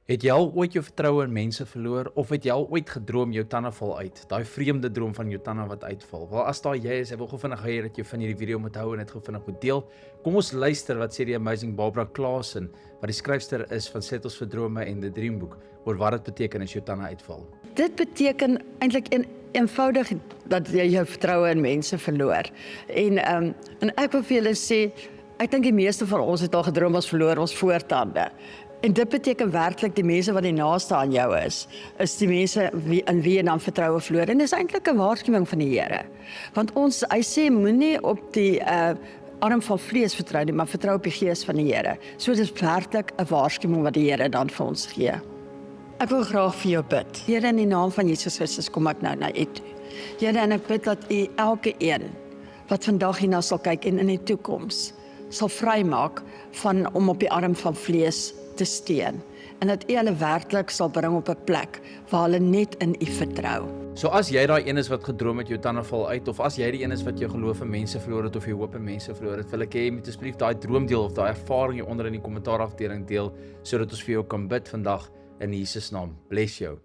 Het jy al ooit jou vertroue in mense verloor of het jy al ooit gedroom jou tande val uit? Daai vreemde droom van jou tande wat uitval. Wel, as daar jy is, ek wil gou vinnig hê dat jy van hierdie video moet hou en dit gou vinnig moet deel. Kom ons luister wat sê die amazing Barbara Klassen, wat die skryfster is van Settles vir Drome en The Dream Book, oor wat dit beteken as jou tande uitval. Dit beteken eintlik eenvoudig dat jy jou vertroue in mense verloor. En ek wil vir julle sê, ek dink die meeste van ons het al gedroom ons verloor ons voortande. En dit beteken werklik die mense wat die naaste aan jou is die mense in wie jy dan vertroue verloor. En dis eintlik 'n waarskuwing van die Here. Want hy sê moenie op die arm van vlees vertrou nie, maar vertrou op die gees van die Here. So dis werklik 'n waarskuwing wat die Here dan vir ons gee. Ek wil graag vir jou bid. Here, in die naam van Jesus Christus kom ek nou na U toe. Here, en ek bid dat U elke een wat vandag hierna sal kyk en in die toekoms sal vrymaak om op die arm van vlees te steun. En dat U hulle werklik sal bring op 'n plek waar hulle net in U vertrou. So as jy daai een is wat gedroom het jou tande val uit, of as jy die een is wat jou geloof in mense verloor het of jou hoop in mense verloor het, wil ek hê jy moet asseblief daai droom deel of daai ervaring hier onder in die kommentaarafdeling deel, sodat ons vir jou kan bid vandag in Jesus naam. Bless jou.